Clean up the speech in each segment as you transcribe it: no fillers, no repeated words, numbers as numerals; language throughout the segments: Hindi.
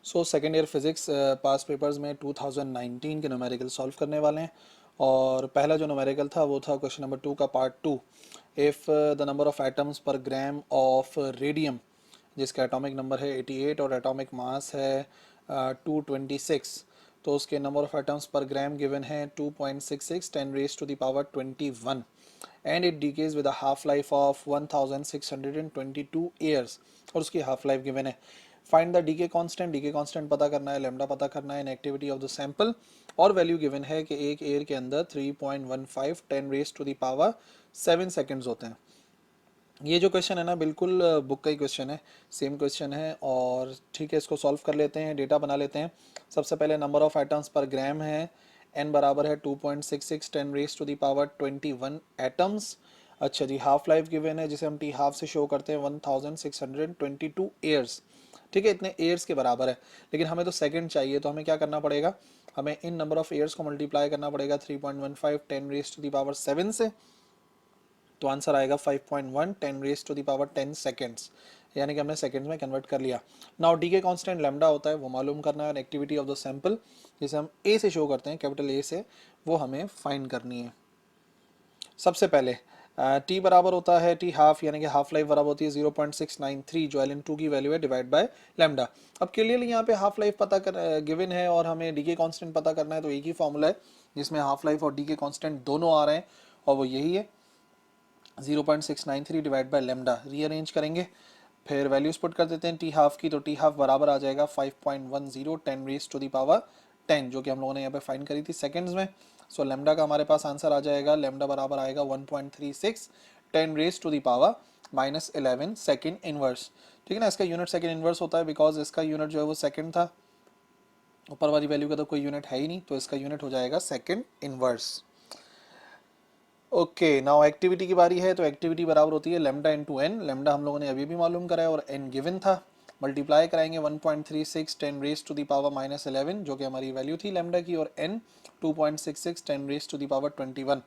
सो सेकेंड ईयर फिजिक्स पास पेपर्स में 2019 के न्यूमेरिकल सॉल्व करने वाले हैं। और पहला जो न्यूमेरिकल था वो था क्वेश्चन नंबर 2 का part 2। If the number of atoms पर ग्राम ऑफ रेडियम, जिसका एटॉमिक नंबर है 88 और एटॉमिक मास है 226, तो उसके नंबर ऑफ एटम्स पर ग्राम गिवन है 2.66 10 raise to the power 21 and it decays with a half life of 1622 years, और उसकी हाफ लाइफ गिवन है। फाइंड द डीके कांस्टेंट पता करना है, लेमडा पता करना है, एक्टिविटी ऑफ द सैंपल, और वैल्यू गिवन है कि एक एयर के अंदर 3.15 10 raise to the power 7 seconds होते हैं। ये जो क्वेश्चन है ना, बिल्कुल बुक का ही क्वेश्चन है, सेम क्वेश्चन है। और ठीक है, इसको सॉल्व कर लेते हैं, डेटा बना लेते हैं। सबसे पहले नंबर ऑफ एटम्स पर ग्राम है, n बराबर है 2.66 10 raise to the power 21 atoms. अच्छा जी, हाफ लाइफ गिवन है जिसे हम टी हाफ से शो करते हैं 1622 ईयर्स। ठीक है, इतने ईयर्स के बराबर है, लेकिन हमें तो सेकंड चाहिए, तो हमें क्या करना पड़ेगा, हमें इन नंबर ऑफ ईयर्स को मल्टीप्लाई करना पड़ेगा 3.15 10 रेज टू द पावर 7 से। तो आंसर आएगा 5.1 10 raise to the power 10 seconds, यानी कि हमने सेकेंड्स में कन्वर्ट कर लिया। Now decay constant lambda होता है, वो मालूम करना है। एक्टिविटी ऑफ द सैंपल, जिसे हम ए से शो करते हैं, कैपिटल ए से, वो हमें फाइंड करनी है। सबसे पहले टी बराबर होता है टी हाफ, यानी कि हाफ लाइफ बराबर होती है 0.693 जो Ln2 की वैल्यू है, डिवाइड बाय लेमडा। अब क्लियरली यहाँ पे हाफ लाइफ पता कर गिवन है और हमें डी के कॉन्स्टेंट पता करना है, तो एक ही फॉर्मूला है जिसमें हाफ लाइफ और डी के कॉन्स्टेंट दोनों आ रहे हैं, और वो यही है 0.693 डिवाइड बाय लेमडा। रीअरेंज करेंगे, फिर वैल्यूज पुट कर देते हैं टी हाफ की, तो टी हाफ बराबर आ जाएगा 5.10 10 रेज टू द पावर 10, जो कि हम लोगों ने यहाँ पे फाइंड करी थी सेकंड्स में। सो लेमडा का हमारे पास आंसर आ जाएगा, लेमडा बराबर आएगा 1.36 10 raise to the power -11 second inverse. ठीक है ना, इसका यूनिट सेकेंड इनवर्स होता है बिकॉज इसका यूनिट जो है वो सेकेंड था, ऊपर वाली वैल्यू का तो कोई यूनिट है ही नहीं, तो इसका यूनिट हो जाएगा second inverse. Okay, now activity की बारी है, तो एक्टिविटी बराबर होती है लेमडा इंटू एन। लेमडा हम लोगों ने अभी भी मालूम करा है और एन गिवन था। मल्टीप्लाई कराएंगे 1.36 10 रेज टू द पावर -11, जो कि हमारी वैल्यू थी लेमडा की, और N 2.66 10 raise to the power 21,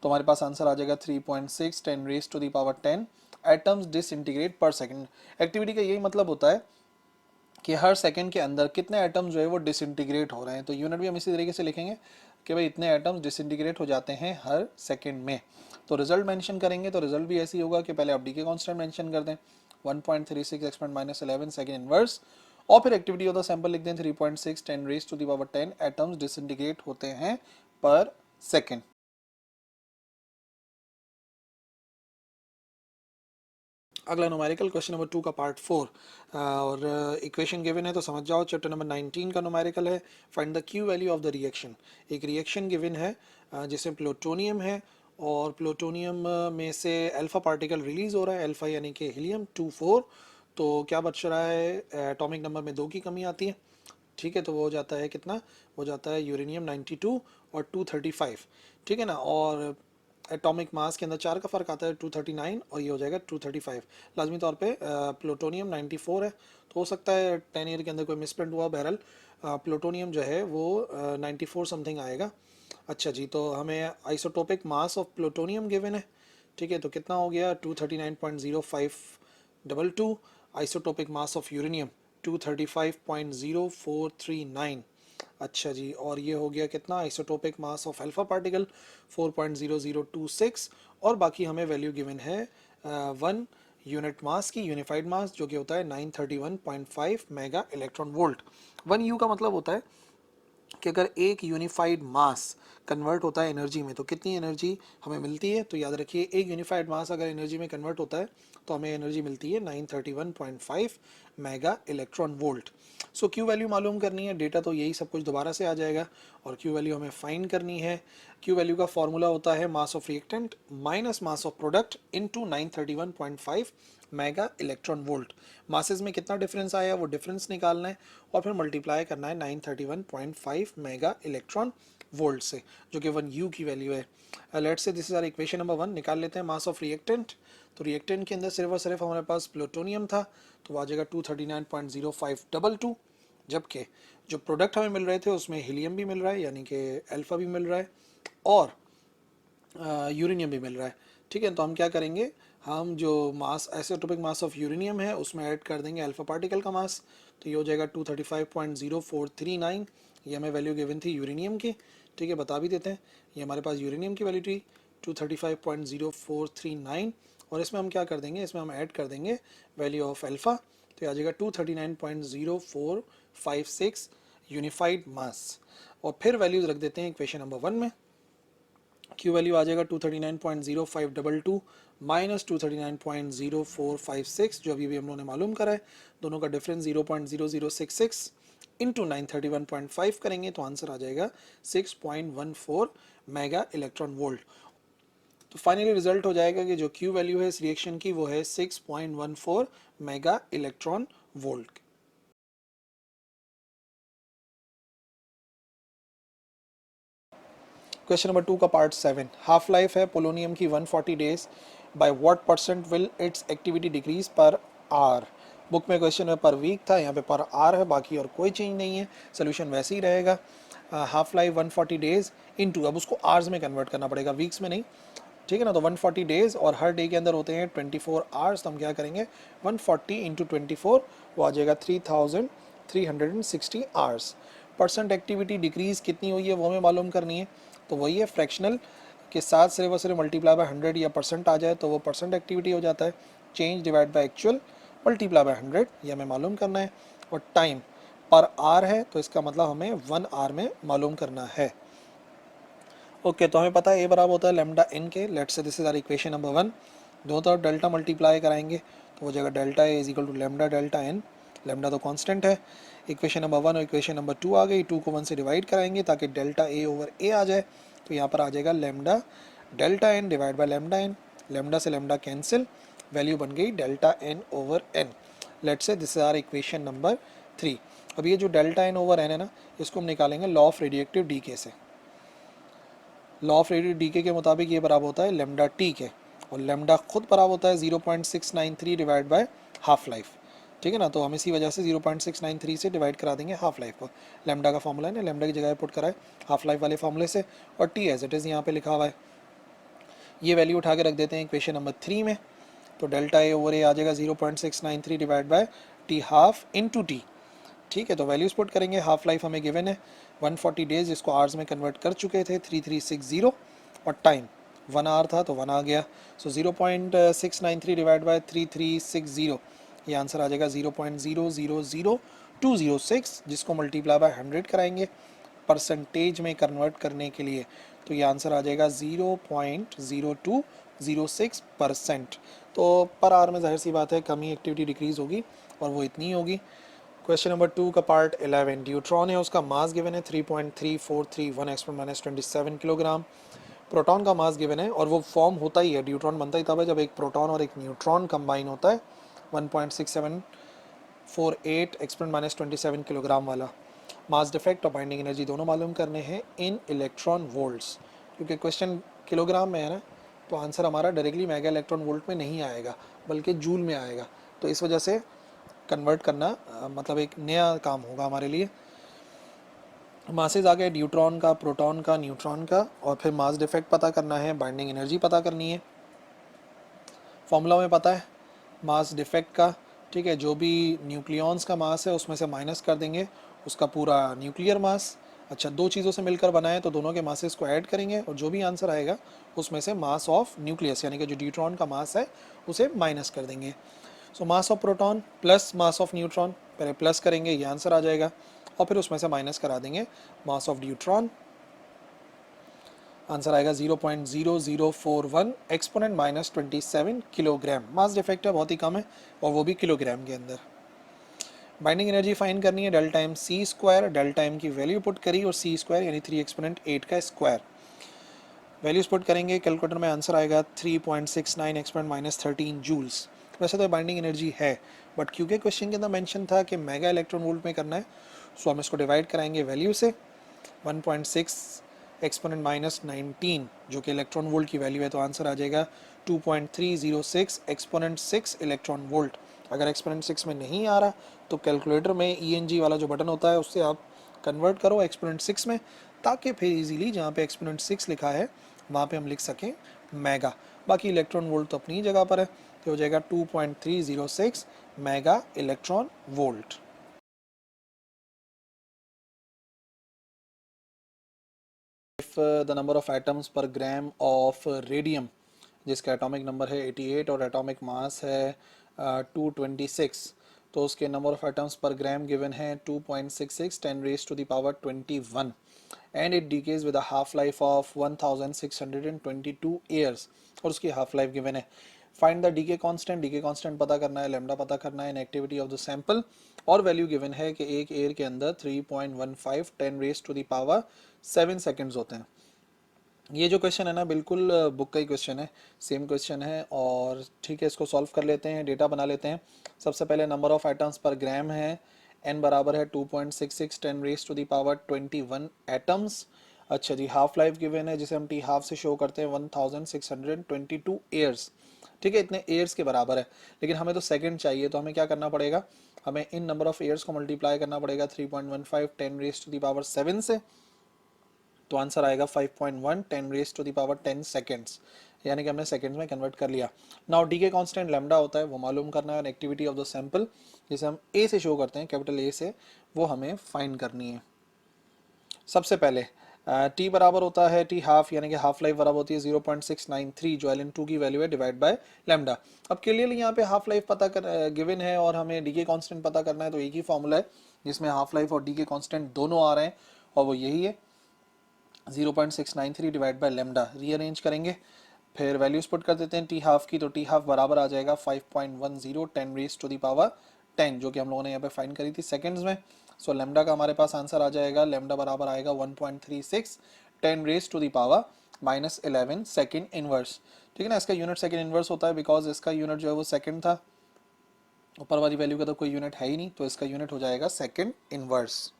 तो हमारे पास आंसर आ जाएगा 3.6 10 raise to the power 10 atoms disintegrate per second. Activity का यही मतलब होता है कि हर सेकंड के अंदर कितने एटम्स जो है वो डिसइंटीग्रेट हो रहे हैं। तो यूनिट भी हम इसी तरीके से लिखेंगे कि भाई इतने एटम्स डिसइंटीग्रेट हो जाते हैं हर सेकंड में। तो रिजल्ट मेंशन करेंगे, तो रिजल्ट भी ऐसी होगा कि पहले आप डी के कॉन्स्टेंट मेंशन कर दें 1.36 एक्सपोनेंट -11 सेकंड इनवर्स, और फिर एक्टिविटी ऑफ द सैंपल लिख दें 3.6 10 raise to the power 10 atoms disintegrate होते हैं पर सेकंड। अगला न्यूमेरिकल क्वेश्चन नंबर 2 का पार्ट 4, और इक्वेशन गिवन है तो समझ जाओ, चैप्टर नंबर 19 का न्यूमेरिकल है। Find the Q value of the reaction. एक रिएक्शन गिवन है जिसमें प्लूटोनियम है, और प्लूटोनियम में से अल्फा पार्टिकल रिलीज हो रहा है, अल्फा यानी कि हीलियम 24। तो क्या बच रहा है, एटॉमिक नंबर में 2 की कमी आती है। ठीक है, तो वो हो जाता है कितना, हो जाता है यूरेनियम 92 और 235। ठीक है ना, और एटॉमिक मास के अंदर 4 का फ़र्क आता है 239, और ये हो जाएगा 235। लाजमी तौर पे प्लूटोनियम 94 है, तो हो सकता है 10 ईयर के अंदर कोई मिसप्रिंट हुआ। बहरहाल प्लूटोनियम जो है वो 94 समथिंग आएगा। अच्छा जी, तो हमें isotopic mass of plutonium given है। ठीक है, तो कितना हो गया 239.0522। Isotopic mass of uranium 235.0439। अच्छा जी, और ये हो गया कितना, isotopic mass of alpha particle 4.0026, और बाकी हमें वैल्यू गिवन है 1 यूनिट मास की, यूनिफाइड मास, जो कि होता है 931.5 मेगा इलेक्ट्रॉन वोल्ट। 1 यू का मतलब होता है कि अगर एक यूनिफाइड मास कन्वर्ट होता है एनर्जी में, तो कितनी एनर्जी हमें मिलती है। तो याद रखिए, एक यूनिफाइड मास अगर एनर्जी में कन्वर्ट होता है तो हमें एनर्जी मिलती है 931.5 मेगा इलेक्ट्रॉन वोल्ट। सो क्यू वैल्यू मालूम करनी है, डेटा तो यही सब कुछ दोबारा से आ जाएगा, और क्यू वैल्यू हमें फाइंड करनी है। क्यू वैल्यू का फॉर्मूला होता है मास of reactant minus mass of product into 931.5 mega electron volt. Masses में कितना डिफरेंस आया वो डिफरेंस निकालना है, और फिर मल्टीप्लाई करना है 931.5 मेगा इलेक्ट्रॉन वोल्ट से, जो कि 1 यू की वैल्यू है। Let's say this is our equation number 1। निकाल लेते हैं मास ऑफ रिएक्टेंट। तो रिएक्टेंट के अंदर सिर्फ और सिर्फ हमारे पास प्लूटोनियम था, तो आ जाएगा 239.0522, जबकि जो प्रोडक्ट हमें मिल रहे थे उसमें हीलियम भी मिल रहा है, यानी कि अल्फा भी मिल रहा है, और यूरेनियम भी मिल रहा है। ठीक है, तो हम क्या करेंगे, हम जो मास आइसोटोपिक मास ऑफ यूरेनियम है उसमें ऐड कर देंगे अल्फा पार्टिकल का मास, तो ये हो जाएगा 235.0439। ये हमें वैल्यू गिवन थी यूरेनियम की, ठीक है, बता भी देते हैं। ये हमारे पास यूरेनियम की वैल्यू थी 235.0439, और इसमें हम क्या कर देंगे, इसमें हम ऐड कर देंगे वैल्यू ऑफ अल्फ़ा, तो ये आ जाएगा 239.0456 यूनिफाइड मास। और फिर वैल्यूज रख देते हैं इक्वेशन नंबर 1 में। क्यू वैल्यू आ जाएगा 239.0522 माइनस 239.0456, जो अभी भी हम लोगों ने मालूम करा है। दोनों का डिफरेंस 0.0066 इंटू 931.5 करेंगे तो आंसर आ जाएगा 6.14 मेगा इलेक्ट्रॉन वोल्ट। तो फाइनली रिजल्ट हो जाएगा कि जो क्यू वैल्यू है इस रिएक्शन की वो है 6.14 mega electron volt. Question number 2 का पार्ट 7, हाफ लाइफ है पोलोनियम की 140 days, by what percent will it's activity decrease पर आर। बुक में क्वेश्चन में पर वीक था, यहाँ पे पर आर है, बाकी और कोई चेंज नहीं है, सोल्यूशन वैसे ही रहेगा। हाफ लाइफ 140 डेज इनटू, अब उसको आवर्स में कन्वर्ट करना पड़ेगा, वीक्स में नहीं, ठीक है ना। तो 140 डेज और हर डे के अंदर होते हैं 24 आवर्स, तो हम क्या करेंगे 140 इंटू 24, वो आ जाएगा 3360 आवर्स। परसेंट एक्टिविटी डिक्रीज कितनी हुई है वो हमें मालूम करनी है, तो वही है फ्रैक्शनल के साथ सिर्फ और सिर्फ मल्टीप्लाई बाय 100 या परसेंट आ जाए तो वो परसेंट एक्टिविटी हो जाता है। Change divide by actual multiply by 100, ये हमें मालूम करना है। और टाइम पर आर है तो इसका मतलब हमें 1 आवर में मालूम करना है। ओके, तो हमें पता है ए बराबर होता है लेमडा एन के। Let's say this is our equation number 1। दोनों तरफ डेल्टा मल्टीप्लाई कराएंगे तो हो जाएगा delta A is equal to lambda delta N. Lambda तो कांस्टेंट है। इक्वेशन नंबर 1 और इक्वेशन नंबर 2 आ गई, 2 को 1 से डिवाइड कराएंगे ताकि डेल्टा ए ओवर ए आ जाए, तो यहाँ पर आ जाएगा lambda delta N divide by lambda N. Lambda से लेमडा कैंसिल, वैल्यू बन गई delta N over N. Let's say this is our equation number 3। अब ये जो डेल्टा एन ओवर एन है ना, इसको हम निकालेंगे लॉ ऑफ रेडिएटिव डीके से। लॉ ऑफ रेडिएटिव डीके के मुताबिक ये बराबर होता है लेमडा टी के, और लेमडा खुद बराबर होता है 0.693 डिवाइड बाय हाफ लाइफ, ठीक है ना। तो हम इसी वजह से 0.693 से डिवाइड करा देंगे हाफ लाइफ को। लेमडा का फॉर्मूला है ना, लेमडा की जगह पुट करा है हाफ लाइफ वाले फॉर्मूले से, और टी एज इट इज़ यहाँ पे लिखा हुआ है। ये वैल्यू उठा के रख देते हैं इक्वेशन नंबर 3 में, तो डेल्टा ए ओवर ए आ जाएगा 0.693 divide by T half into T, ठीक है। तो वैल्यूज पुट करेंगे, हाफ लाइफ हमें गिवन है 140 डेज, इसको आवर्स में कन्वर्ट कर चुके थे 3360, और टाइम 1 आवर था तो 1 आ गया। सो 0.693 डिवाइड बाय 3360, ये आंसर आ जाएगा 0.000206, जिसको मल्टीप्लाई बाय 100 कराएंगे परसेंटेज में कन्वर्ट करने के लिए, तो ये आंसर आ जाएगा 0.0206%। तो पर आवर में जाहिर सी बात है कमी एक्टिविटी डिक्रीज होगी और वो इतनी होगी। क्वेश्चन नंबर 2 का पार्ट 11, ड्यूट्रॉन है, उसका मास गिवन है 3.3431 एक्स पर -27 किलोग्राम। प्रोटॉन का मास गिवन है, और वो फॉर्म होता ही है, ड्यूट्रॉन बनता ही तब है जब एक प्रोटॉन और एक न्यूट्रॉन कंबाइन होता है, 1.6748 एक्स पर -27 किलोग्राम वाला। मास डिफेक्ट और बाइंडिंग एनर्जी दोनों मालूम करने हैं इन इलेक्ट्रॉन वोल्ट्स, क्योंकि क्वेश्चन किलोग्राम में है ना, तो आंसर हमारा डायरेक्टली मेगा इलेक्ट्रॉन वोल्ट में नहीं आएगा बल्कि जूल में आएगा, तो इस वजह से कन्वर्ट करना मतलब एक नया काम होगा हमारे लिए। मासेज आ गए न्यूट्रॉन का, प्रोटॉन का, न्यूट्रॉन का, और फिर मास डिफेक्ट पता करना है, बाइंडिंग एनर्जी पता करनी है। फॉर्मूला में पता है मास डिफेक्ट का, ठीक है, जो भी न्यूक्लियॉन्स का मास है उसमें से माइनस कर देंगे उसका पूरा न्यूक्लियर मास। अच्छा, दो चीज़ों से मिलकर बना है तो दोनों के मासेस को ऐड करेंगे और जो भी आंसर आएगा उसमें से मास ऑफ न्यूक्लियस यानी कि जो ड्यूट्रॉन का मास है उसे माइनस कर देंगे। So mass of proton plus mass of neutron, पहले प्लस करेंगे ये आंसर आ जाएगा, और फिर उसमें से माइनस करा देंगे मास ऑफ न्यूट्रॉन, आंसर आएगा 0.0041 एक्सपोनेंट -27 किलोग्राम। मास डिफेक्ट है, बहुत ही कम है, और वो भी किलोग्राम के अंदर। बाइंडिंग एनर्जी फाइंड करनी है, delta M C square, delta M की वैल्यू पुट करी और सी स्क्वायर यानी 3 एक्सपोनेंट 8 का स्क्वायर, वैल्यूज पुट करेंगे, कैलकुलेटर में आंसर आएगा 3.69 एक्सपोनेंट -13 जूल्स। वैसे तो बाइंडिंग एनर्जी है, बट क्योंकि क्वेश्चन के अंदर मेंशन था कि मेगा इलेक्ट्रॉन वोल्ट में करना है, सो हम इसको डिवाइड कराएंगे वैल्यू से। 1.6 एक्सपोनेंट -19 जो कि इलेक्ट्रॉन वोल्ट की वैल्यू है, तो आंसर आ जाएगा 2.306 एक्सपोनेंट 6 इलेक्ट्रॉन वोल्ट। अगर एक्सपोनेंट 6 में नहीं आ रहा तो कैलकुलेटर में ENG वाला जो बटन होता है उससे आप कन्वर्ट करो एक्सपोनेंट 6 में, ताकि फिर इजीली जहाँ पे एक्सपोनेंट 6 लिखा है वहाँ पे हम लिख सकें मेगा। बाकी इलेक्ट्रॉन वोल्ट तो अपनी जगह पर है, तो हो जाएगा 2.306 mega electron volt. If the number of atoms पर ग्राम ऑफ रेडियम, जिसका एटॉमिक नंबर है 88 और एटॉमिक मास है 226, तो उसके नंबर ऑफ एटम्स पर ग्राम गिवन है 2.66 10 raise to the power 21 and it decays with a half life of 1622 years, और उसकी हाफ लाइफ गिवन है। फाइंड द डीके कांस्टेंट पता करना है, लैम्डा पता करना है, एक्टिविटी ऑफ द सैंपल, और वैल्यू गिवन है कि एक एयर के अंदर 3.15 10 raise to the power 7 seconds होते हैं। ये जो क्वेश्चन है ना, बिल्कुल बुक का ही क्वेश्चन है, सेम क्वेश्चन है। और ठीक है, इसको सॉल्व कर लेते हैं, डेटा बना लेते हैं। सबसे पहले नंबर ऑफ एटम्स पर ग्राम है, n बराबर है 2.66 10 raise to the power 21 atoms. अच्छा जी, हाफ लाइफ गिवन है, जिसे हम टी हाफ से शो करते हैं 1622 ईयर्स। ठीक है, इतने ईयर्स के बराबर है, लेकिन हमें तो सेकंड चाहिए, तो हमें क्या करना पड़ेगा, हमें इन नंबर ऑफ ईयर्स को मल्टीप्लाई करना पड़ेगा 3.15 10 रेज टू द पावर 7 से, तो आंसर आएगा 5.1 10 raise to the power 10 seconds, यानी कि हमने सेकेंड्स में कन्वर्ट कर लिया। Now decay constant lambda होता है, वो मालूम करना है, और एक्टिविटी ऑफ द सैंपल जिसे हम ए से शो करते हैं, कैपिटल ए से, वो हमें फाइंड करनी है। सबसे पहले टी बराबर होता है टी हाफ, यानी कि हाफ लाइफ बराबर होती है 0.693 जो एल 2 की वैल्यू है, डिवाइड बाय लैम्डा। अब क्लियरली यहाँ पे हाफ लाइफ पता कर गिवन है और हमें डी के कॉन्स्टेंट पता करना है, तो एक ही फॉर्मूला है जिसमें हाफ लाइफ और डी के कॉन्स्टेंट दोनों आ रहे हैं, और वो यही है 0.693 डिवाइड बाय लेमडा। रीअरेंज करेंगे, फिर वैल्यूज पुट कर देते हैं टी हाफ की, तो टी हाफ बराबर आ जाएगा 5.10 10 रेज टू द पावर 10, जो कि हम लोगों ने यहाँ पे फाइंड करी थी सेकंड्स में। सो लेमडा का हमारे पास आंसर आ जाएगा, लेमडा बराबर आएगा 1.36 10 raise to the power -11 second inverse. ठीक है ना, इसका यूनिट सेकेंड इनवर्स होता है, बिकॉज इसका यूनिट जो है वो सेकेंड था, ऊपर वाली वैल्यू का तो कोई यूनिट है ही नहीं, तो इसका यूनिट हो जाएगा second inverse.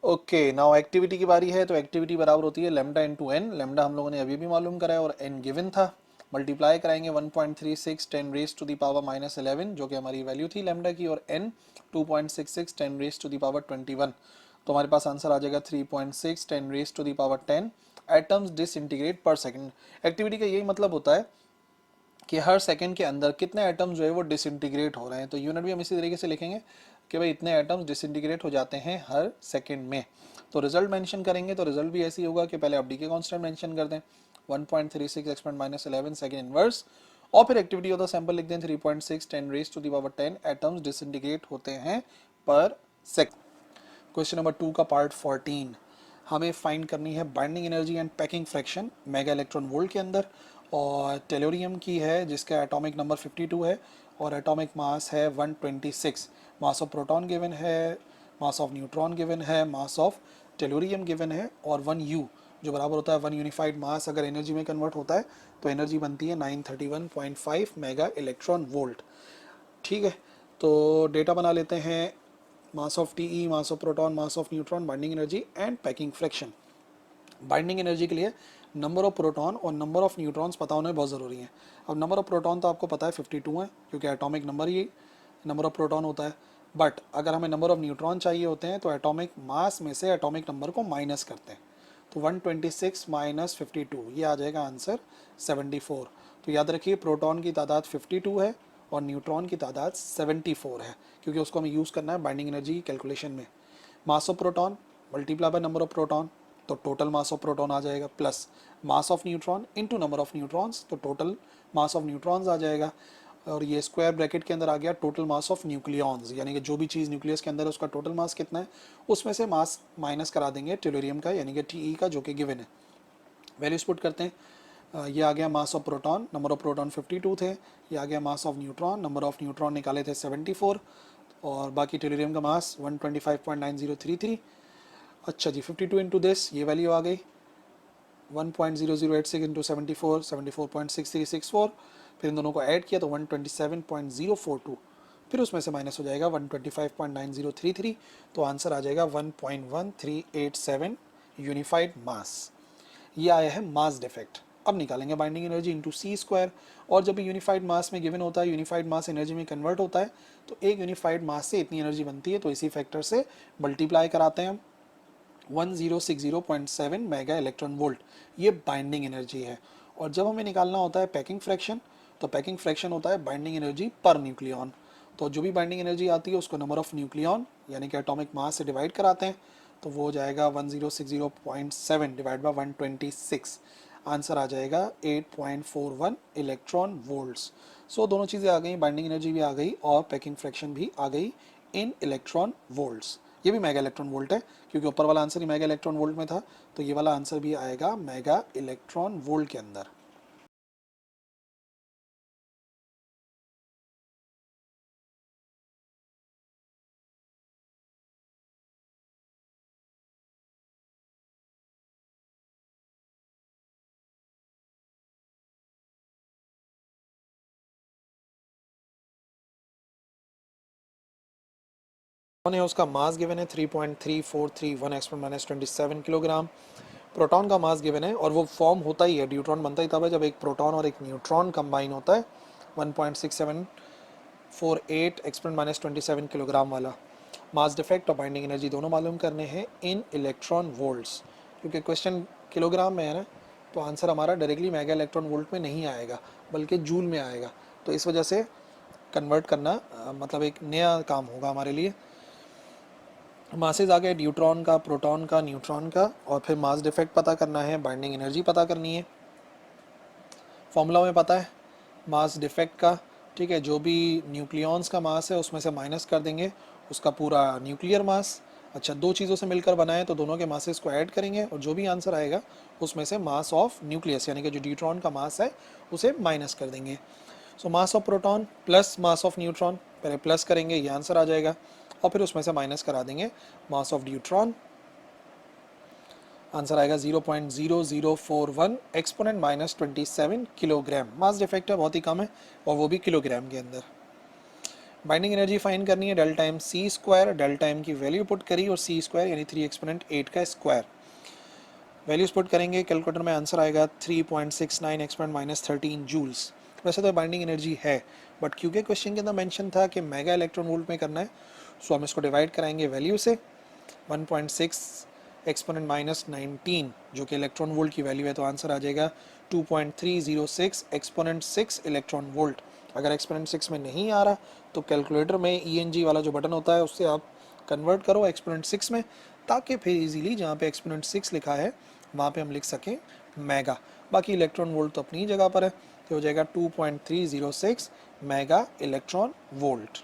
Okay, now activity की बारी है, तो एक्टिविटी बराबर होती है लेमडा इंटू एन। लेमडा हम लोगों ने अभी भी मालूम करा है और एन गिवन था, मल्टीप्लाई कराएंगे 1.36 10 रेज टू द पावर -11, जो कि हमारी वैल्यू थी लेमडा की, और N 2.66 10 raise to the power 21, तो हमारे पास आंसर आ जाएगा 3.6 10 raise to the power 10 atoms disintegrate per second. Activity का यही मतलब होता है कि हर सेकंड के अंदर कितने एटम्स जो है वो डिसइंटीग्रेट हो रहे हैं, तो यूनिट भी हम इसी तरीके से लिखेंगे कि भाई इतने एटम्स डिसइंटीग्रेट हो जाते हैं हर सेकंड में। तो रिजल्ट मेंशन करेंगे, तो रिजल्ट भी ऐसे ही होगा कि पहले आप डी के कॉन्स्टेंट मेंशन कर दें 1.36 एक्सपेंड -11 सेकंड इनवर्स, और फिर एक्टिविटी ऑफ द सैंपल लिख दें 3.6 10 raise to the power 10 atoms disintegrate होते हैं पर सेकंड। क्वेश्चन नंबर 2 का पार्ट 14, हमें फाइंड करनी है binding energy and packing fraction mega electron volt के अंदर, और टेलोरियम की है जिसका एटॉमिक नंबर 52 है और एटॉमिक मास है 126। मास ऑफ प्रोटॉन गिवन है, मास ऑफ न्यूट्रॉन गिवन है, मास ऑफ टेलोरियम गिवन है, और 1 यू जो बराबर होता है 1 यूनिफाइड मास, अगर एनर्जी में कन्वर्ट होता है तो एनर्जी बनती है 931.5 मेगा इलेक्ट्रॉन वोल्ट। ठीक है, तो डेटा बना लेते हैं, mass of TE, mass of proton, mass of neutron, binding energy and packing fraction. Binding energy के लिए नंबर ऑफ प्रोटॉन और नंबर ऑफ न्यूट्रॉन्स पता होना बहुत ज़रूरी है। अब नंबर ऑफ प्रोटॉन तो आपको पता है 52 है, क्योंकि atomic number he number of proton होता है, बट अगर हमें नंबर ऑफ न्यूट्रॉन चाहिए होते हैं तो एटॉमिक मास में से एटॉमिक नंबर को माइनस करते हैं, तो 126 माइनस 52, ये आ जाएगा आंसर 74। तो याद रखिए, प्रोटॉन की तादाद 52 है और न्यूट्रॉन की तादाद 74 है, क्योंकि उसको हमें यूज़ करना है बाइंडिंग एनर्जी कैलकुलेशन में। मास of proton multiply by number of proton, तो टोटल मास ऑफ प्रोटॉन आ जाएगा, plus mass of neutron into number of neutrons, तो टोटल मास ऑफ न्यूट्रॉन्स आ जाएगा, और ये स्क्वायर ब्रैकेट के अंदर आ गया टोटल मास ऑफ न्यूक्लियॉन्स, यानी कि जो भी चीज़ न्यूक्लियस के अंदर है उसका टोटल मास कितना है, उसमें से मास माइनस करा देंगे टेलोरियम का, यानी कि टी का, जो कि गिवन है। वैल्यूज पुट करते हैं, ये आ गया मास of proton, number of proton 52 थे, ये आ गया मास of neutron, number of neutron निकाले थे 74, और बाकी टेलोरियम का मास 125.9033। अच्छा जी, 52 इंटू दिस, ये वैल्यू आ गई 1.0086 इंटू 74, 74.6364, फिर इन दोनों को ऐड किया तो 127.042, फिर उसमें से माइनस हो जाएगा 125.9033, तो आंसर आ जाएगा 1.1387 यूनिफाइड मास। ये आया है मास डिफेक्ट। अब निकालेंगे बाइंडिंग एनर्जी इंटू सी स्क्वायर, और जब यूनिफाइड मास में गिवन होता है, यूनिफाइड मास एनर्जी में कन्वर्ट होता है, तो एक यूनिफाइड मास से इतनी एनर्जी बनती है, तो इसी फैक्टर से मल्टीप्लाई कराते हैं हम 1060.7 मेगा इलेक्ट्रॉन वोल्ट, ये बाइंडिंग एनर्जी है। और जब हमें निकालना होता है पैकिंग फ्रैक्शन, तो पैकिंग फ्रैक्शन होता है बाइंडिंग एनर्जी पर न्यूक्लियॉन, तो जो भी बाइंडिंग एनर्जी आती है उसको नंबर ऑफ न्यूक्लियॉन यानी कि एटॉमिक मास से डिवाइड कराते हैं, तो वो हो जाएगा 1060.7 डिवाइड बाय 126, आंसर आ जाएगा 8.41 इलेक्ट्रॉन वोल्ट्स। सो दोनों चीज़ें आ गई, बाइंडिंग एनर्जी भी आ गई और पैकिंग फ्रैक्शन भी आ गई इन इलेक्ट्रॉन वोल्ट्स। ये भी मेगा इलेक्ट्रॉन वोल्ट है क्योंकि ऊपर वाला आंसर ही मेगा इलेक्ट्रॉन वोल्ट में था, तो ये वाला आंसर भी आएगा मेगा इलेक्ट्रॉन वोल्ट के अंदर। है उसका मास गिवन है 3.3431 एक्सपोनेंट माइनस 27 किलोग्राम। प्रोटॉन का मास गिवन है और वो फॉर्म होता ही है, ड्यूट्रॉन बनता ही तब है जब एक प्रोटॉन और एक न्यूट्रॉन कंबाइन होता है, 1.6748 एक्सपोनेंट माइनस 27 किलोग्राम वाला। मास डिफेक्ट और बाइंडिंग एनर्जी दोनों मालूम करने हैं इन इलेक्ट्रॉन वोल्ट्स, क्योंकि क्वेश्चन किलोग्राम में है ना, तो आंसर हमारा डायरेक्टली मेगा इलेक्ट्रॉन वोल्ट में नहीं आएगा बल्कि जूल में आएगा, तो इस वजह से कन्वर्ट करना मतलब एक नया काम होगा हमारे लिए। मासेज आ गए न्यूट्रॉन का, प्रोटॉन का, न्यूट्रॉन का, और फिर मास डिफेक्ट पता करना है, बाइंडिंग एनर्जी पता करनी है। फॉर्मूला में पता है मास डिफेक्ट का, ठीक है, जो भी न्यूक्लियॉन्स का मास है उसमें से माइनस कर देंगे उसका पूरा न्यूक्लियर मास। अच्छा, दो चीज़ों से मिलकर बना है तो दोनों के मासेस को ऐड करेंगे और जो भी आंसर आएगा उसमें से मास ऑफ न्यूक्लियस यानी कि जो ड्यूट्रॉन का मास है उसे माइनस कर देंगे। So mass of proton plus mass of neutron, पहले प्लस करेंगे ये आंसर आ जाएगा और फिर उसमें से माइनस करा देंगे मास ऑफ न्यूट्रॉन, आंसर आएगा 0.0041 exponent minus 27 kilogram. Mass defect है बहुत ही कम है और वो भी किलोग्राम के अंदर। बाइंडिंग एनर्जी फाइंड करनी है, delta M C square, delta M की वैल्यू पुट करी और सी स्क्वायर यानी 3 एक्सपोनेंट 8 का स्क्वायर, वैल्यूज पुट करेंगे कैलकुलेटर में, आंसर आएगा 3.69 एक्सपोनेंट माइनस 13 जूल्स। वैसे तो बाइंडिंग एनर्जी है बट क्योंकि क्वेश्चन के अंदर मेंशन था कि मेगा इलेक्ट्रॉन वोल्ट में करना है, सो हम इसको डिवाइड कराएंगे वैल्यू से। 1.6 एक्सपोनेंट माइनस 19 जो कि इलेक्ट्रॉन वोल्ट की वैल्यू है, तो आंसर आ जाएगा 2.306 एक्सपोनेंट 6 इलेक्ट्रॉन वोल्ट। अगर एक्सपोनेंट 6 में नहीं आ रहा तो कैलकुलेटर में ENG वाला जो बटन होता है उससे आप कन्वर्ट करो एक्सपोनेंट 6 में, ताकि फिर इजीली जहाँ पे एक्सपोनेंट 6 लिखा है वहाँ पे हम लिख सकें मेगा। बाकी इलेक्ट्रॉन वोल्ट तो अपनी जगह पर है, तो हो जाएगा 2.306 मेगा इलेक्ट्रॉन वोल्ट।